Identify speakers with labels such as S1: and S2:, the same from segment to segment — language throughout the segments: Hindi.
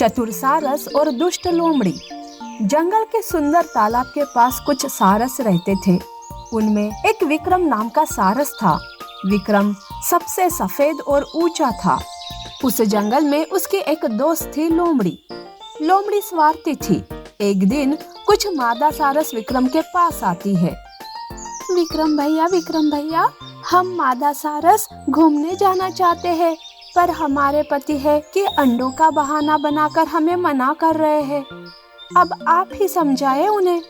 S1: चतुर सारस और दुष्ट लोमड़ी। जंगल के सुंदर तालाब के पास कुछ सारस रहते थे। उनमें एक विक्रम नाम का सारस था। विक्रम सबसे सफेद और ऊंचा था। उस जंगल में उसकी एक दोस्त थी लोमड़ी। लोमड़ी स्वार्थी थी। एक दिन कुछ मादा सारस विक्रम के पास आती है। विक्रम भैया, हम मादा सारस घूमने जाना चाहते हैं, पर हमारे पति है कि अंडों का बहाना बनाकर हमें मना कर रहे हैं। अब आप ही समझाए उन्हें।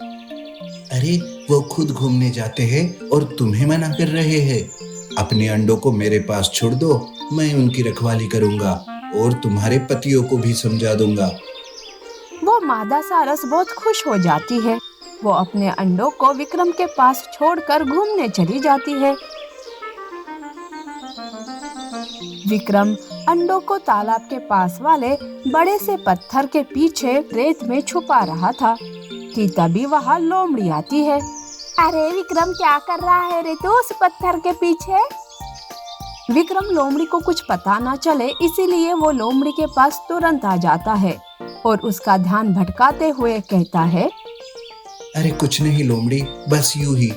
S2: अरे वो खुद घूमने जाते हैं और तुम्हें मना कर रहे हैं। अपने अंडों को मेरे पास छोड़ दो, मैं उनकी रखवाली करूंगा और तुम्हारे पतियों को भी समझा दूंगा।
S1: वो मादा सारस बहुत खुश हो जाती है। वो अपने अंडों को विक्रम के पास छोड़कर घूमने चली जाती है। विक्रम अंडों को तालाब के पास वाले बड़े से पत्थर के पीछे रेत में छुपा रहा था कि तभी वहाँ लोमड़ी आती है। अरे विक्रम, क्या कर रहा है रे तू उस पत्थर के पीछे? विक्रम लोमड़ी को कुछ पता न चले, इसीलिए वो लोमड़ी के पास तुरंत आ जाता है और उसका ध्यान भटकाते हुए कहता है,
S2: अरे कुछ नहीं लोमड़ी, बस यूं ही।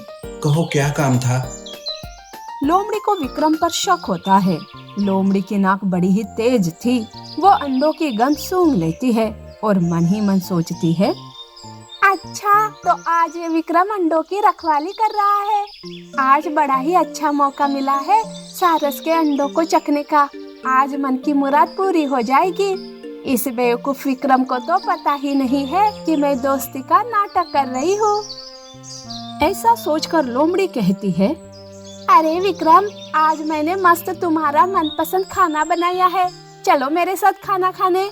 S2: कहो क्या काम था?
S1: लोमड़ी को विक्रम पर शक होता है। लोमड़ी की नाक बड़ी ही तेज थी। वो अंडों की गंध सूंघ लेती है और मन ही मन सोचती है, अच्छा तो आज ये विक्रम अंडों की रखवाली कर रहा है। आज बड़ा ही अच्छा मौका मिला है सारस के अंडों को चखने का। आज मन की मुराद पूरी हो जाएगी। इस बेवकूफ विक्रम को तो पता ही नहीं है कि मैं दोस्ती का नाटक कर रही हूँ। ऐसा सोचकर लोमड़ी कहती है, अरे विक्रम, आज मैंने मस्त तुम्हारा मनपसंद खाना बनाया है, चलो मेरे साथ खाना खाने।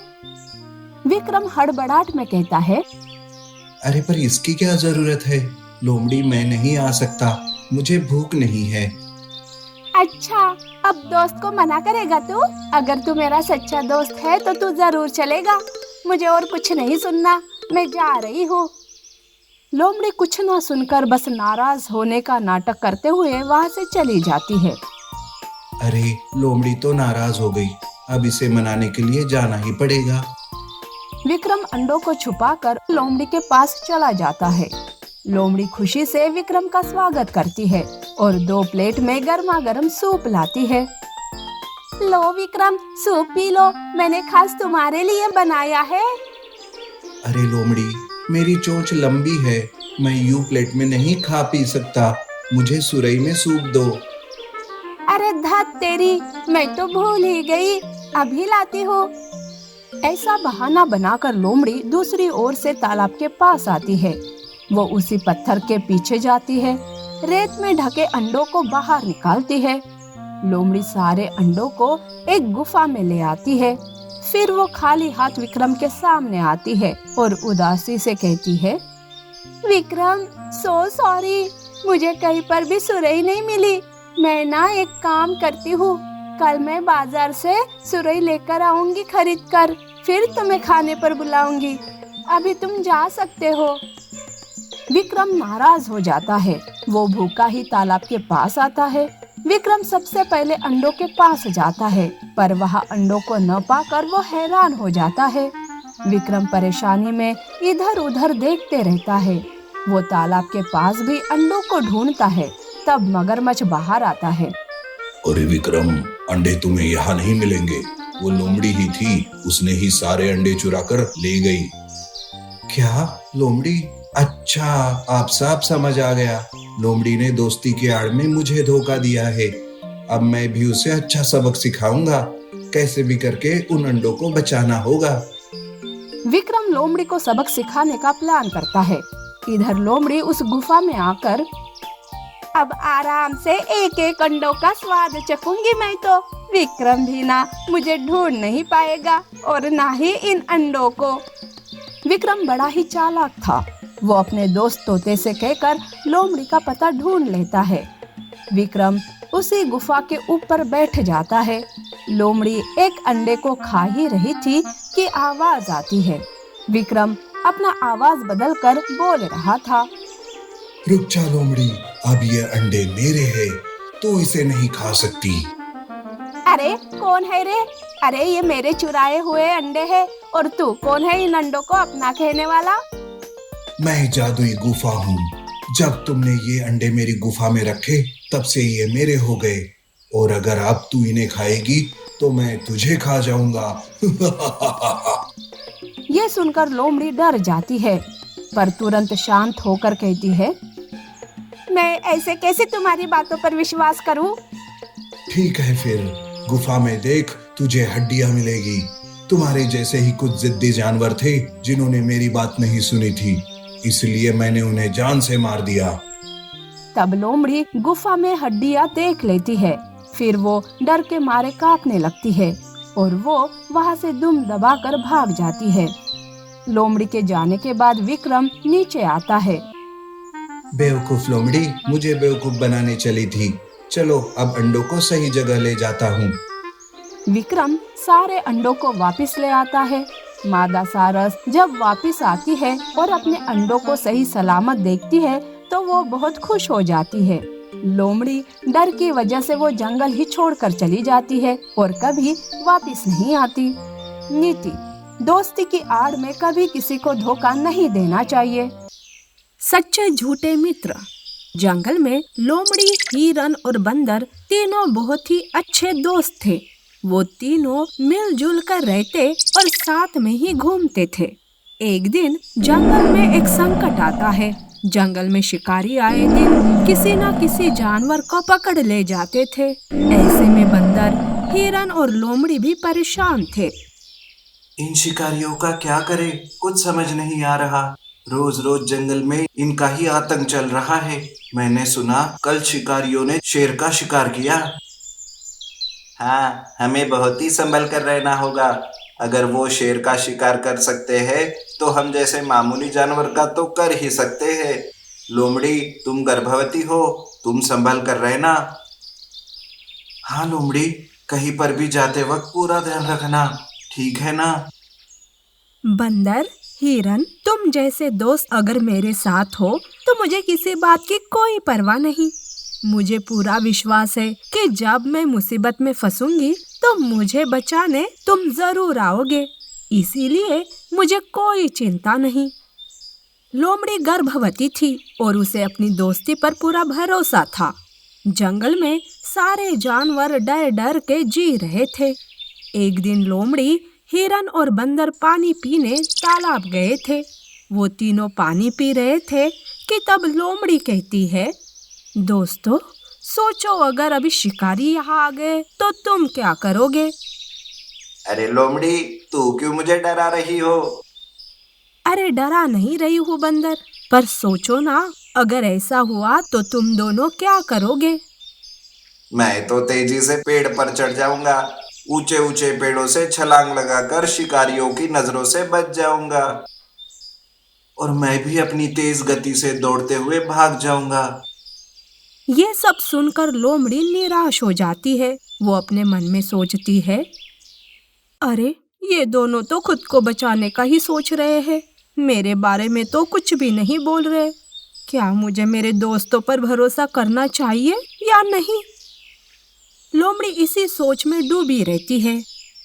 S1: विक्रम हड़बड़ाहट में कहता है,
S2: अरे पर इसकी क्या जरूरत है लोमड़ी, मैं नहीं आ सकता, मुझे भूख नहीं है।
S1: अच्छा, अब दोस्त को मना करेगा तू? अगर तू मेरा सच्चा दोस्त है तो तू जरूर चलेगा। मुझे और कुछ नहीं सुनना, मैं जा रही हूँ। लोमड़ी कुछ ना सुनकर बस नाराज होने का नाटक करते हुए वहाँ से चली जाती है।
S2: अरे लोमड़ी तो नाराज हो गई, अब इसे मनाने के लिए जाना ही पड़ेगा।
S1: विक्रम अंडों को छुपाकर लोमड़ी के पास चला जाता है। लोमड़ी खुशी से विक्रम का स्वागत करती है और 2 प्लेट में गर्मा गर्म सूप लाती है। लो विक्रम, सूप पी लो, मैंने खास तुम्हारे लिए बनाया है।
S2: अरे लोमड़ी, मेरी चोंच लंबी है, मैं यूं प्लेट में नहीं खा पी सकता, मुझे सुरई में सूप दो।
S1: अरे धत तेरी, मैं तो भूल ही गई, अभी लाती हूँ। ऐसा बहाना बनाकर लोमड़ी दूसरी ओर से तालाब के पास आती है। वो उसी पत्थर के पीछे जाती है, रेत में ढके अंडों को बाहर निकालती है। लोमड़ी सारे अंडों को एक गुफा में ले आती है। फिर वो खाली हाथ विक्रम के सामने आती है और उदासी से कहती है, विक्रम सो सॉरी, मुझे कहीं पर भी सुरई नहीं मिली। मैं ना एक काम करती हूँ, कल मैं बाजार से सुरई लेकर आऊंगी खरीद कर, फिर तुम्हें खाने पर बुलाऊंगी। अभी तुम जा सकते हो। विक्रम नाराज हो जाता है। वो भूखा ही तालाब के पास आता है। विक्रम सबसे पहले अंडों के पास जाता है, पर वहाँ अंडों को न पाकर वो हैरान हो जाता है। विक्रम परेशानी में इधर उधर देखते रहता है। वो तालाब के पास भी अंडों को ढूंढता है। तब मगरमच्छ बाहर आता है।
S2: अरे विक्रम, अंडे तुम्हें यहाँ नहीं मिलेंगे, वो लोमड़ी ही थी, उसने ही सारे अंडे चुरा कर ले गई। क्या लोमड़ी? अच्छा, आप साफ समझ आ गया, लोमड़ी ने दोस्ती के आड़ में मुझे धोखा दिया है। अब मैं भी उसे अच्छा सबक सिखाऊंगा, कैसे भी करके उन अंडों को बचाना होगा।
S1: विक्रम लोमड़ी को सबक सिखाने का प्लान करता है। इधर लोमड़ी उस गुफा में आकर, अब आराम से एक एक अंडों का स्वाद चखूंगी मैं तो। विक्रम भी ना मुझे ढूंढ नहीं पाएगा और ना ही इन अंडों को। विक्रम बड़ा ही चालाक था। वो अपने दोस्त तोते से कहकर लोमड़ी का पता ढूंढ लेता है। विक्रम उसी गुफा के ऊपर बैठ जाता है। लोमड़ी एक अंडे को खा ही रही थी कि आवाज आती है। विक्रम अपना आवाज बदलकर बोल रहा था,
S2: रुक जा लोमड़ी, अब ये अंडे मेरे हैं, तो इसे नहीं खा सकती।
S1: अरे कौन है रे? अरे ये मेरे चुराए हुए अंडे हैं और तू कौन है इन अंडों को अपना कहने वाला?
S2: मैं जादुई गुफा हूँ। जब तुमने ये अंडे मेरी गुफा में रखे तब से ये मेरे हो गए, और अगर अब तू इन्हें खाएगी तो मैं तुझे खा जाऊंगा।
S1: ये सुनकर लोमड़ी डर जाती है, पर तुरंत शांत होकर कहती है, मैं ऐसे कैसे तुम्हारी बातों पर विश्वास करूं?
S2: ठीक है फिर, गुफा में देख तुझे हड्डियां मिलेगी। तुम्हारे जैसे ही कुछ जिद्दी जानवर थे जिन्होंने मेरी बात नहीं सुनी थी, इसलिए मैंने उन्हें जान से मार दिया।
S1: तब लोमड़ी गुफा में हड्डियां देख लेती है। फिर वो डर के मारे कांपने लगती है और वो वहाँ से दुम दबाकर भाग जाती है। लोमड़ी के जाने के बाद विक्रम नीचे आता है।
S2: बेवकूफ लोमड़ी, मुझे बेवकूफ बनाने चली थी। चलो अब अंडों को सही जगह ले जाता हूँ।
S1: विक्रम सारे अंडों को वापस ले आता है। मादा सारस जब वापस आती है और अपने अंडों को सही सलामत देखती है तो वो बहुत खुश हो जाती है। लोमड़ी डर की वजह से वो जंगल ही छोड़कर चली जाती है और कभी वापस नहीं आती। नीति: दोस्ती की आड़ में कभी किसी को धोखा नहीं देना चाहिए। सच्चे झूठे मित्र। जंगल में लोमड़ी, हिरन और बंदर तीनों बहुत ही अच्छे दोस्त थे। वो तीनों मिलजुल कर रहते और साथ में ही घूमते थे। एक दिन जंगल में एक संकट आता है। जंगल में शिकारी आए दिन किसी न किसी जानवर को पकड़ ले जाते थे। ऐसे में बंदर, हिरन और लोमड़ी भी परेशान थे।
S3: इन शिकारियों का क्या करें, कुछ समझ नहीं आ रहा। रोज रोज जंगल में इनका ही आतंक चल रहा है। मैंने सुना कल शिकारियों ने शेर का शिकार किया। हाँ, हमें बहुत ही संभल कर रहना होगा। अगर वो शेर का शिकार कर सकते हैं तो हम जैसे मामूली जानवर का तो कर ही सकते हैं। लोमड़ी, तुम गर्भवती हो, तुम संभल कर रहना। हाँ लोमड़ी, कहीं पर भी जाते वक्त पूरा ध्यान रखना, ठीक है ना?
S1: बंदर, हिरन, तुम जैसे दोस्त अगर मेरे साथ हो तो मुझे किसी बात की कोई परवाह नहीं। मुझे पूरा विश्वास है कि जब मैं मुसीबत में फंसूंगी तो मुझे बचाने तुम जरूर आओगे, इसीलिए मुझे कोई चिंता नहीं। लोमड़ी गर्भवती थी और उसे अपनी दोस्ती पर पूरा भरोसा था। जंगल में सारे जानवर डर डर के जी रहे थे। एक दिन लोमड़ी, हिरन और बंदर पानी पीने तालाब गए थे। वो तीनों पानी पी रहे थे कि तब लोमड़ी कहती है, दोस्तों, सोचो अगर अभी शिकारी यहाँ आ गए तो तुम क्या करोगे?
S3: अरे लोमड़ी, तू क्यों मुझे डरा रही हो?
S1: अरे डरा नहीं रही हूँ बंदर, पर सोचो ना, अगर ऐसा हुआ तो तुम दोनों क्या करोगे?
S3: मैं तो तेजी से पेड़ पर चढ़ जाऊंगा। ऊंचे ऊंचे पेड़ों से छलांग लगाकर शिकारियों की नजरों से बच जाऊंगा। और मैं भी अपनी तेज गति से दौड़ते हुए भाग जाऊंगा।
S1: ये सब सुनकर लोमड़ी निराश हो जाती है। वो अपने मन में सोचती है, अरे ये दोनों तो खुद को बचाने का ही सोच रहे हैं, मेरे बारे में तो कुछ भी नहीं बोल रहे। क्या मुझे मेरे दोस्तों पर भरोसा करना चाहिए या नहीं? लोमड़ी इसी सोच में डूबी रहती है।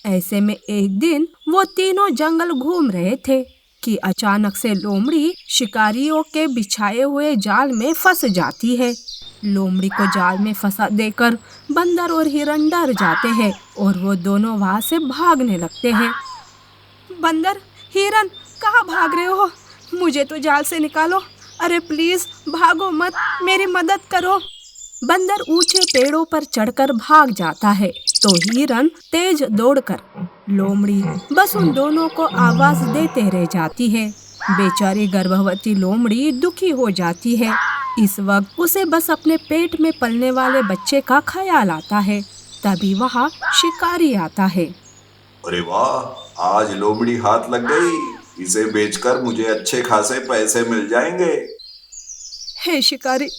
S1: ऐसे में एक दिन वो तीनों जंगल घूम रहे थे कि अचानक से लोमड़ी शिकारियों के बिछाए हुए जाल में फंस जाती है। लोमड़ी को जाल में फंसा देकर बंदर और हिरन डर जाते हैं और वो दोनों वहाँ से भागने लगते हैं। बंदर, हिरन, कहाँ भाग रहे हो? मुझे तो जाल से निकालो। अरे प्लीज भागो मत, मेरी मदद करो। बंदर ऊंचे पेड़ों पर चढ़कर भाग जाता है तो हिरन तेज दौड़कर लोमड़ी बस उन दोनों को आवाज देते रह जाती है। बेचारी गर्भवती लोमड़ी दुखी हो जाती है। इस वक्त उसे बस अपने पेट में पलने वाले बच्चे का ख्याल आता है। तभी वहाँ शिकारी आता है।
S3: अरे वाह, आज लोमड़ी हाथ लग गई। इसे बेचकर मुझे अच्छे खासे पैसे मिल जाएंगे।
S1: हे शिकारी,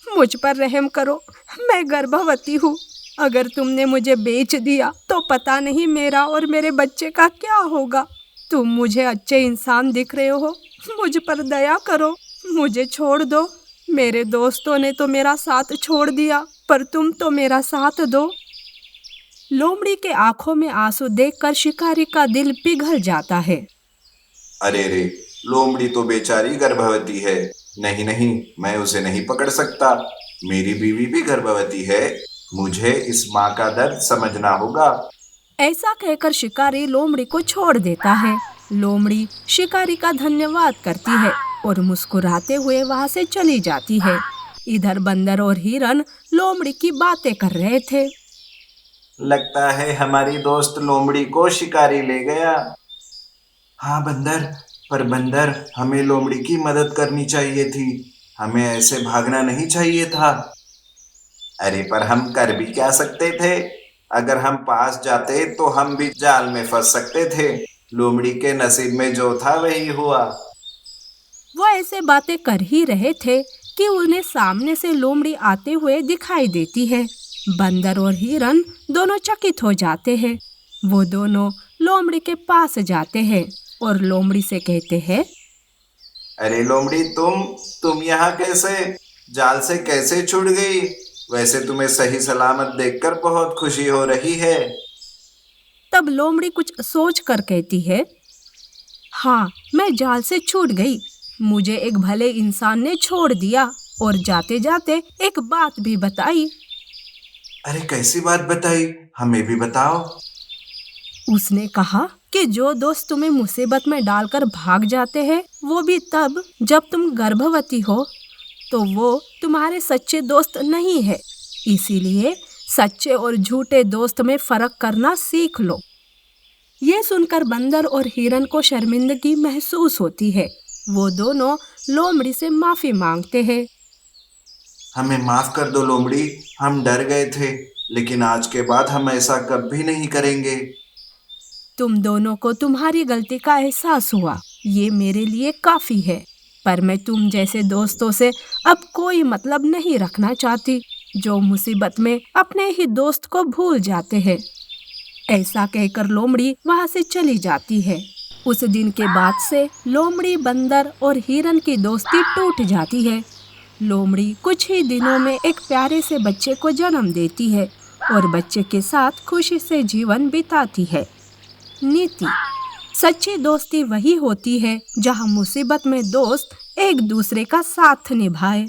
S1: मुझ पर रहम करो, मैं गर्भवती हूँ। अगर तुमने मुझे बेच दिया तो पता नहीं मेरा और मेरे बच्चे का क्या होगा। तुम मुझे अच्छे इंसान दिख रहे हो, मुझ पर दया करो, मुझे छोड़ दो। मेरे दोस्तों ने तो मेरा साथ छोड़ दिया, पर तुम तो मेरा साथ दो। लोमड़ी के आंखों में आंसू देखकर शिकारी का दिल पिघल जाता है।
S3: अरे रे, लोमड़ी तो बेचारी गर्भवती है। नहीं नहीं, मैं उसे नहीं पकड़ सकता। मेरी बीवी भी गर्भवती है। मुझे इस माँ का दर्द समझना होगा।
S1: ऐसा कहकर शिकारी लोमड़ी को छोड़ देता है। लोमड़ी शिकारी का धन्यवाद करती है और मुस्कुराते हुए वहां से चली जाती है। इधर बंदर और हिरन लोमड़ी की बातें कर रहे थे।
S3: लगता है हमारी दोस्त लोमड़ी को शिकारी ले गया। हाँ बंदर, पर बंदर, हमें लोमड़ी की मदद करनी चाहिए थी। हमें ऐसे भागना नहीं चाहिए था। अरे पर हम कर भी क्या सकते थे? अगर हम पास जाते तो हम भी जाल में फंस सकते थे। लोमड़ी के नसीब में जो था वही हुआ।
S1: वो ऐसे बातें कर ही रहे थे कि उन्हें सामने से लोमड़ी आते हुए दिखाई देती है। बंदर और हिरन दोनों चकित हो जाते हैं। वो दोनों लोमड़ी के पास जाते हैं और लोमड़ी से कहते हैं,
S3: अरे लोमड़ी, तुम यहाँ कैसे? जाल से कैसे छूट गई? वैसे तुम्हें सही सलामत देखकर बहुत खुशी हो रही है।
S1: तब लोमड़ी कुछ सोच कर कहती है, हाँ, मैं जाल से छूट गई। मुझे एक भले इंसान ने छोड़ दिया और जाते जाते एक बात भी बताई।
S3: अरे कैसी बात बताई? हमें भी बताओ।
S1: उसने कहा कि जो दोस्त तुम्हें मुसीबत में डालकर भाग जाते हैं, वो भी तब जब तुम गर्भवती हो, तो वो तुम्हारे सच्चे दोस्त नहीं है। इसीलिए सच्चे और झूठे दोस्त में फर्क करना सीख लो। ये सुनकर बंदर और हिरन को शर्मिंदगी महसूस होती है। वो दोनों लोमड़ी से माफी मांगते हैं।
S3: हमें माफ कर दो लोमड़ी, हम डर गए थे, लेकिन आज के बाद हम ऐसा कभी नहीं करेंगे।
S1: तुम दोनों को तुम्हारी गलती का एहसास हुआ, ये मेरे लिए काफी है। पर मैं तुम जैसे दोस्तों से अब कोई मतलब नहीं रखना चाहती, जो मुसीबत में अपने ही दोस्त को भूल जाते हैं। ऐसा कहकर लोमड़ी वहां से चली जाती है। उस दिन के बाद से लोमड़ी, बंदर और हिरन की दोस्ती टूट जाती है। लोमड़ी कुछ ही दिनों में एक प्यारे से बच्चे को जन्म देती है और बच्चे के साथ खुशी से जीवन बिताती है। नीति: सच्ची दोस्ती वही होती है जहां मुसीबत में दोस्त एक दूसरे का साथ निभाए।